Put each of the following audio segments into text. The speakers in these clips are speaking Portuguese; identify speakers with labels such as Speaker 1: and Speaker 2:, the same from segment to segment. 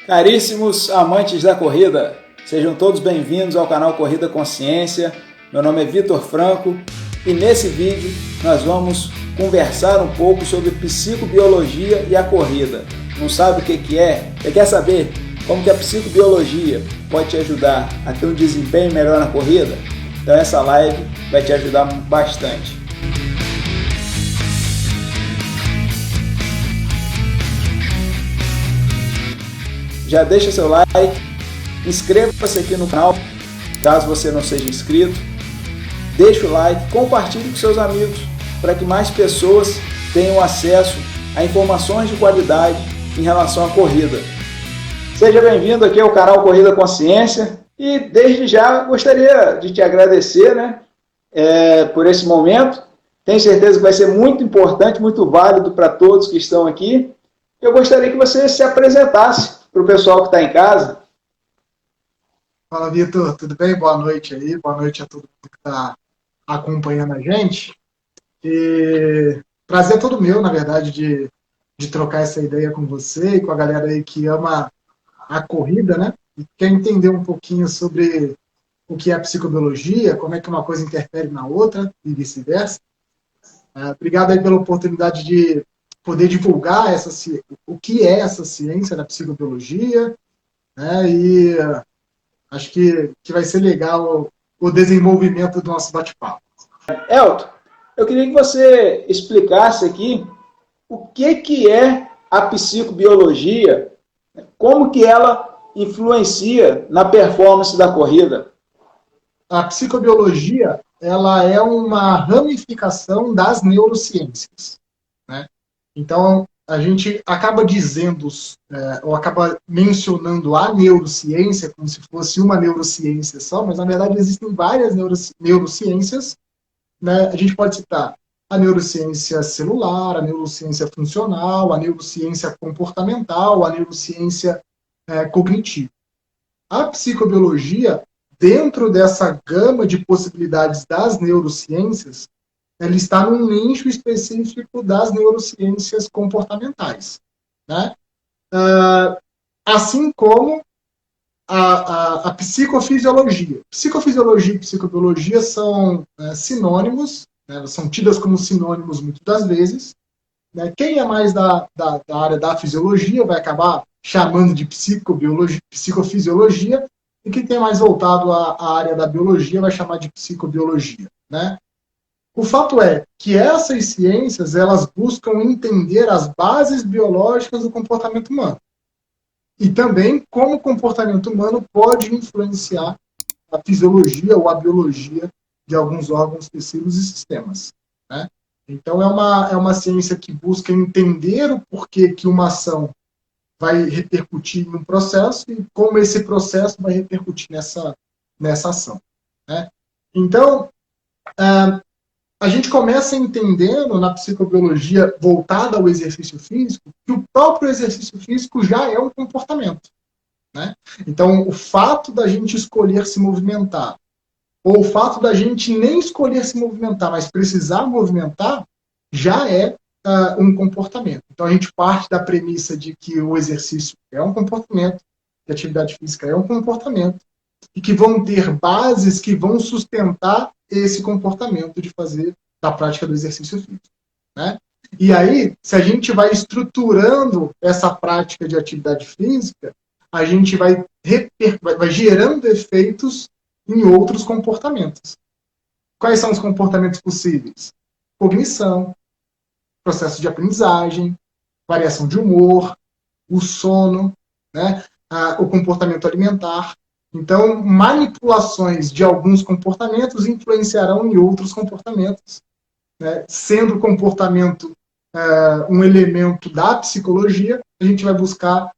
Speaker 1: Caríssimos amantes da corrida, sejam todos bem-vindos ao canal Corrida Consciência. Meu nome é Vitor Franco e nesse vídeo nós vamos conversar um pouco sobre psicobiologia e a corrida. Não sabe o que é? Você quer saber como que a psicobiologia pode te ajudar a ter um desempenho melhor na corrida? Então essa live vai te ajudar bastante. Já deixa seu like, inscreva-se aqui no canal, caso você não seja inscrito, deixa o like, compartilhe com seus amigos, para que mais pessoas tenham acesso a informações de qualidade em relação à corrida. Seja bem-vindo aqui ao canal Corrida Consciência e desde já gostaria de te agradecer, por esse momento. Tenho certeza que vai ser muito importante, muito válido para todos que estão aqui. Eu gostaria que você se apresentasse para o pessoal que está em casa.
Speaker 2: Fala, Vitor, tudo bem? Boa noite aí, boa noite a todo mundo que está acompanhando a gente. E prazer é todo meu, na verdade, de trocar essa ideia com você e com a galera aí que ama a corrida, né? E quer entender um pouquinho sobre o que é a psicobiologia, como é que uma coisa interfere na outra e vice-versa. Obrigado aí pela oportunidade de poder divulgar o que é essa ciência da psicobiologia, né? E acho que vai ser legal o desenvolvimento do nosso bate-papo.
Speaker 1: Elton, eu queria que você explicasse aqui o que é a psicobiologia, como que ela influencia na performance da corrida.
Speaker 2: A psicobiologia, ela é uma ramificação das neurociências, né? Então, a gente acaba dizendo, ou acaba mencionando a neurociência como se fosse uma neurociência só, mas na verdade existem várias neurociências, né? A gente pode citar a neurociência celular, a neurociência funcional, a neurociência comportamental, a neurociência cognitiva. A psicobiologia, dentro dessa gama de possibilidades das neurociências, ela está num nicho específico das neurociências comportamentais, né? Assim como a psicofisiologia. Psicofisiologia e psicobiologia são sinônimos, né? São tidas como sinônimos muitas das vezes, né? Quem é mais da área da fisiologia vai acabar chamando de psicobiologia, psicofisiologia, e quem tem mais voltado à área da biologia vai chamar de psicobiologia, né? O fato é que essas ciências, elas buscam entender as bases biológicas do comportamento humano. E também como o comportamento humano pode influenciar a fisiologia ou a biologia de alguns órgãos, tecidos e sistemas, né? Então, é uma ciência que busca entender o porquê que uma ação vai repercutir em um processo e como esse processo vai repercutir nessa ação, né? Então, a gente começa entendendo na psicobiologia voltada ao exercício físico que o próprio exercício físico já é um comportamento, né? Então, o fato da gente escolher se movimentar, ou o fato da gente nem escolher se movimentar, mas precisar movimentar, já é um comportamento. Então, a gente parte da premissa de que o exercício é um comportamento, que a atividade física é um comportamento, e que vão ter bases que vão sustentar esse comportamento da prática do exercício físico, né? E aí, se a gente vai estruturando essa prática de atividade física, a gente vai gerando efeitos em outros comportamentos. Quais são os comportamentos possíveis? Cognição, processo de aprendizagem, variação de humor, o sono, né? O comportamento alimentar. Então, manipulações de alguns comportamentos influenciarão em outros comportamentos, né? Sendo o comportamento um elemento da psicologia, a gente vai buscar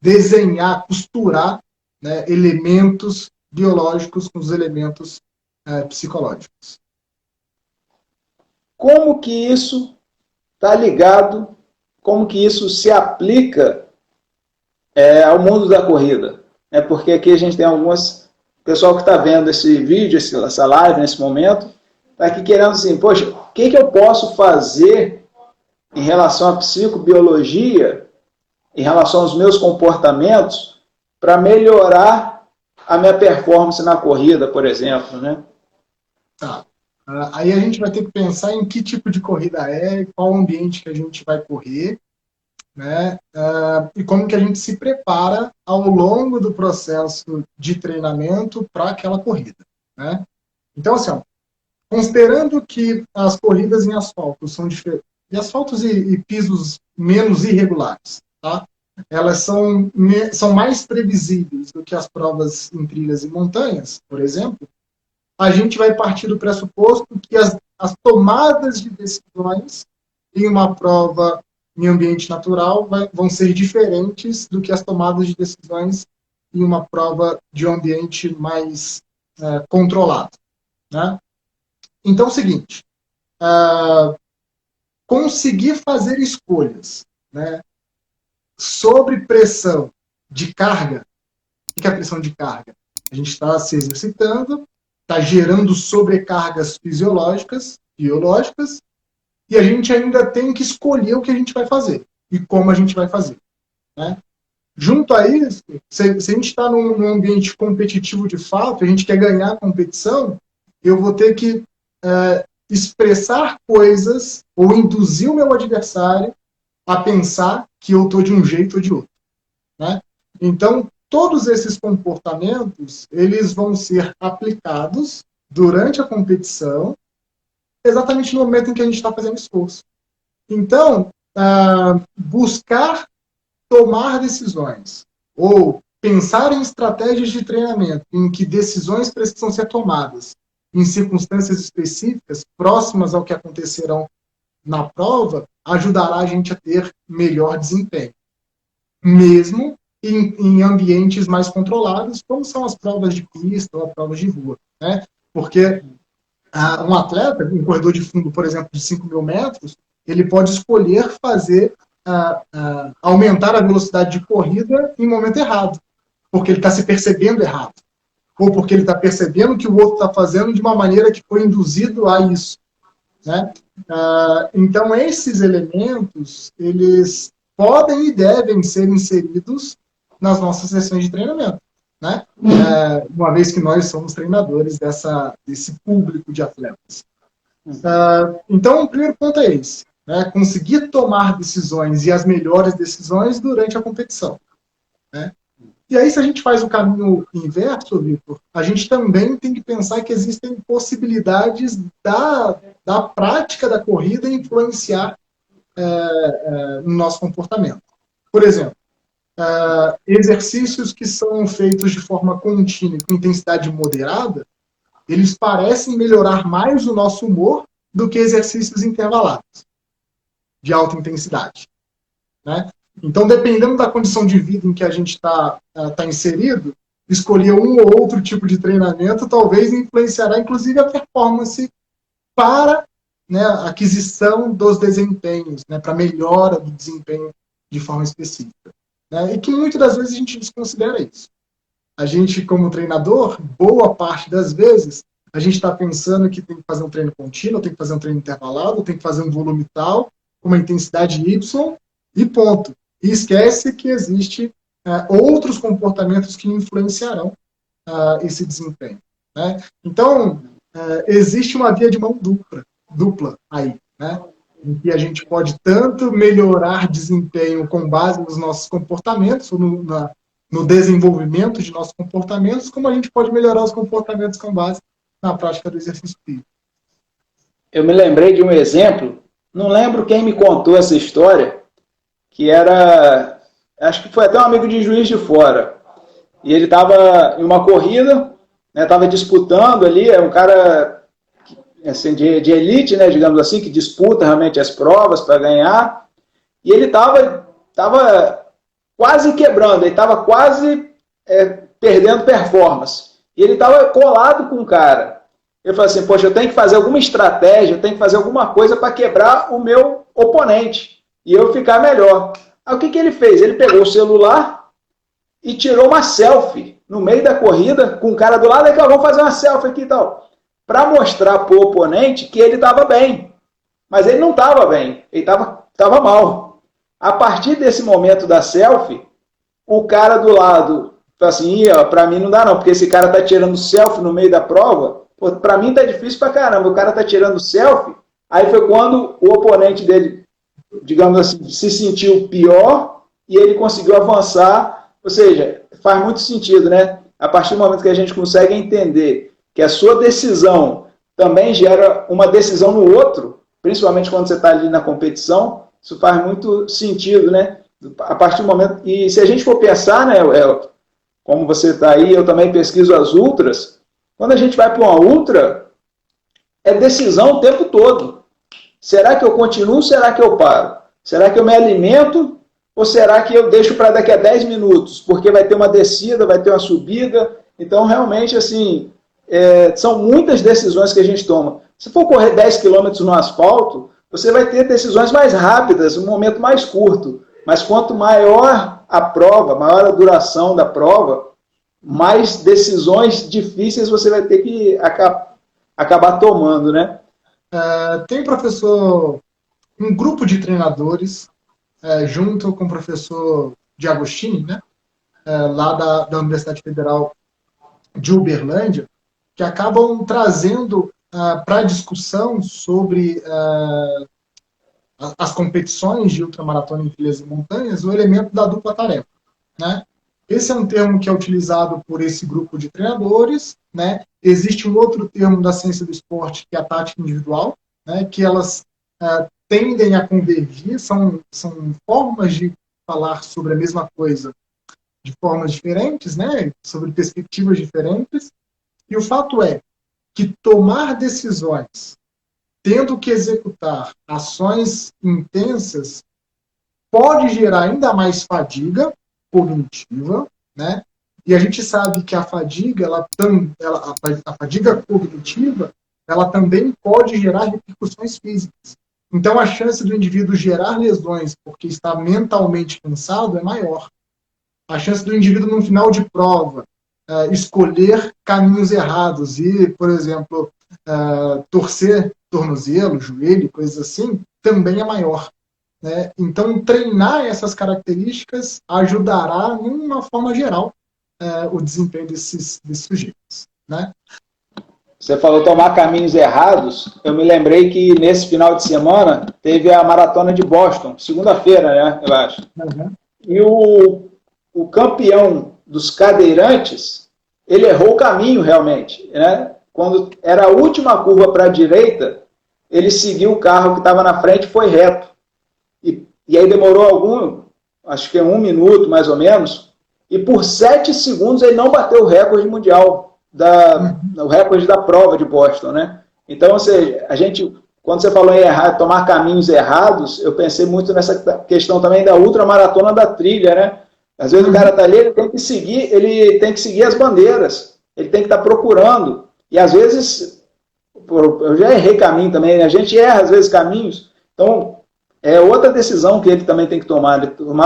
Speaker 2: desenhar, costurar, né, elementos biológicos com os elementos psicológicos.
Speaker 1: Como que isso está ligado, como que isso se aplica ao mundo da corrida? Porque aqui a gente tem pessoal que está vendo esse vídeo, essa live nesse momento, está aqui querendo assim, poxa, o que eu posso fazer em relação à psicobiologia em relação aos meus comportamentos para melhorar a minha performance na corrida, por exemplo, né?
Speaker 2: Tá. Aí a gente vai ter que pensar em que tipo de corrida é, qual ambiente que a gente vai correr, né? E como que a gente se prepara ao longo do processo de treinamento para aquela corrida, né? Então, assim, ó, considerando que as corridas em asfalto são diferentes, e asfaltos e pisos menos irregulares, tá? Elas são mais previsíveis do que as provas em trilhas e montanhas, por exemplo. A gente vai partir do pressuposto que as tomadas de decisões em uma prova em ambiente natural vão ser diferentes do que as tomadas de decisões em uma prova de um ambiente mais controlado, né? Então, é o seguinte, conseguir fazer escolhas, né, sobre pressão de carga. O que é a pressão de carga? A gente está se exercitando, está gerando sobrecargas fisiológicas, biológicas, e a gente ainda tem que escolher o que a gente vai fazer e como a gente vai fazer, né? Junto a isso, se a gente está num ambiente competitivo de fato, a gente quer ganhar a competição, eu vou ter que expressar coisas ou induzir o meu adversário a pensar que eu estou de um jeito ou de outro, né? Então, todos esses comportamentos, eles vão ser aplicados durante a competição, exatamente no momento em que a gente está fazendo esforço. Então, buscar tomar decisões ou pensar em estratégias de treinamento em que decisões precisam ser tomadas em circunstâncias específicas, próximas ao que acontecerão na prova, ajudará a gente a ter melhor desempenho. Mesmo em ambientes mais controlados, como são as provas de pista ou as provas de rua, né? Porque um atleta, um corredor de fundo, por exemplo, de 5.000 metros, ele pode escolher fazer, aumentar a velocidade de corrida em momento errado, porque ele está se percebendo errado, ou porque ele está percebendo que o outro está fazendo de uma maneira que foi induzido a isso, né? Então, esses elementos, eles podem e devem ser inseridos nas nossas sessões de treinamento, né? Uma vez que nós somos treinadores desse público de atletas. Então, o primeiro ponto é esse, né? Conseguir tomar decisões e as melhores decisões durante a competição, né? E aí, se a gente faz o caminho inverso, Vitor, a gente também tem que pensar que existem possibilidades da prática da corrida influenciar no nosso comportamento. Por exemplo, exercícios que são feitos de forma contínua, com intensidade moderada, eles parecem melhorar mais o nosso humor do que exercícios intervalados, de alta intensidade, né? Então, dependendo da condição de vida em que a gente está inserido, escolher um ou outro tipo de treinamento talvez influenciará, inclusive, a performance para, né, a aquisição dos desempenhos, né, para melhora do desempenho de forma específica, né? E que muitas das vezes a gente desconsidera isso. A gente, como treinador, boa parte das vezes, a gente está pensando que tem que fazer um treino contínuo, tem que fazer um treino intervalado, tem que fazer um volume tal, com uma intensidade Y, e ponto. E esquece que existe outros comportamentos que influenciarão esse desempenho, né? Então, existe uma via de mão dupla aí, né? Em que a gente pode tanto melhorar desempenho com base nos nossos comportamentos, ou no desenvolvimento de nossos comportamentos, como a gente pode melhorar os comportamentos com base na prática do exercício físico.
Speaker 1: Eu me lembrei de um exemplo, não lembro quem me contou essa história, que era, acho que foi até um amigo de Juiz de Fora, e ele estava em uma corrida, né, estava disputando ali, é um cara assim, de elite, né, digamos assim, que disputa realmente as provas para ganhar, e ele estava quase quebrando, ele estava quase perdendo performance, e ele estava colado com o cara. Eu falei assim, poxa, eu tenho que fazer alguma estratégia, eu tenho que fazer alguma coisa para quebrar o meu oponente, e eu ficar melhor. Aí o que ele fez? Ele pegou o celular e tirou uma selfie no meio da corrida com o cara do lado, que vamos fazer uma selfie aqui e tal, para mostrar para o oponente que ele estava bem. Mas ele não estava bem, ele estava mal. A partir desse momento da selfie, o cara do lado fala assim, para mim não dá não, porque esse cara tá tirando selfie no meio da prova, para mim tá difícil pra caramba, o cara tá tirando selfie. Aí foi quando o oponente dele, digamos assim, se sentiu pior e ele conseguiu avançar. Ou seja, faz muito sentido, né? A partir do momento que a gente consegue entender que a sua decisão também gera uma decisão no outro, principalmente quando você está ali na competição, isso faz muito sentido, né? A partir do momento... E se a gente for pensar, né, como você está aí, eu também pesquiso as ultras, quando a gente vai para uma ultra, é decisão o tempo todo. Será que eu continuo? Será que eu paro? Será que eu me alimento? Ou será que eu deixo para daqui a 10 minutos? Porque vai ter uma descida, vai ter uma subida. Então, realmente, assim, são muitas decisões que a gente toma. Se for correr 10 quilômetros no asfalto, você vai ter decisões mais rápidas, um momento mais curto. Mas quanto maior a prova, maior a duração da prova, mais decisões difíceis você vai ter que acabar tomando, né?
Speaker 2: Tem um grupo de treinadores, junto com o professor D'Agostini, né, lá da Universidade Federal de Uberlândia, que acabam trazendo para a discussão sobre as competições de ultramaratona em trilhas e montanhas o elemento da dupla tarefa, né? Esse é um termo que é utilizado por esse grupo de treinadores, né? Existe um outro termo da ciência do esporte, que é a tática individual, né? Que elas tendem a convergir, são formas de falar sobre a mesma coisa de formas diferentes, né? Sobre perspectivas diferentes, e o fato é que tomar decisões tendo que executar ações intensas pode gerar ainda mais fadiga cognitiva, né? E a gente sabe que a fadiga, a fadiga cognitiva, ela também pode gerar repercussões físicas. Então, a chance do indivíduo gerar lesões porque está mentalmente cansado é maior. A chance do indivíduo, no final de prova, escolher caminhos errados e, por exemplo, torcer tornozelo, joelho, coisas assim, também é maior. Né? Então, treinar essas características ajudará, de uma forma geral, o desempenho desses sujeitos. Né?
Speaker 1: Você falou tomar caminhos errados. Eu me lembrei que nesse final de semana teve a maratona de Boston, segunda-feira, né, eu acho.
Speaker 2: Uhum.
Speaker 1: E o campeão dos cadeirantes, ele errou o caminho realmente, né? Quando era a última curva para a direita, ele seguiu o carro que estava na frente e foi reto. E aí demorou acho que 1 minuto mais ou menos, e por 7 segundos ele não bateu o recorde mundial, o recorde da prova de Boston, né? Então, ou seja, quando você falou em tomar caminhos errados, eu pensei muito nessa questão também da ultramaratona da trilha, né? Às vezes o cara está ali, ele tem que seguir as bandeiras, ele tem que estar procurando. E às vezes, eu já errei caminho também, né? A gente erra às vezes caminhos, então é outra decisão que ele também tem que tomar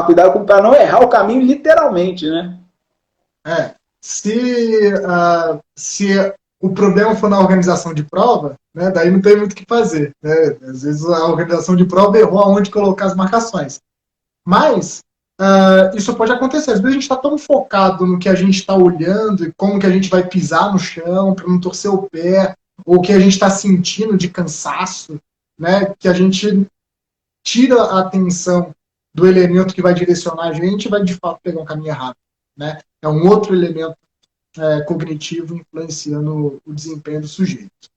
Speaker 1: cuidado para não errar o caminho literalmente, né?
Speaker 2: Se o problema for na organização de prova, né, daí não tem muito o que fazer. Né? Às vezes a organização de prova errou aonde colocar as marcações. Mas isso pode acontecer. Às vezes a gente está tão focado no que a gente está olhando e como que a gente vai pisar no chão para não torcer o pé, ou o que a gente está sentindo de cansaço, né, que a gente tira a atenção do elemento que vai direcionar a gente e vai de fato pegar um caminho errado. Né? É um outro elemento cognitivo influenciando o desempenho do sujeito.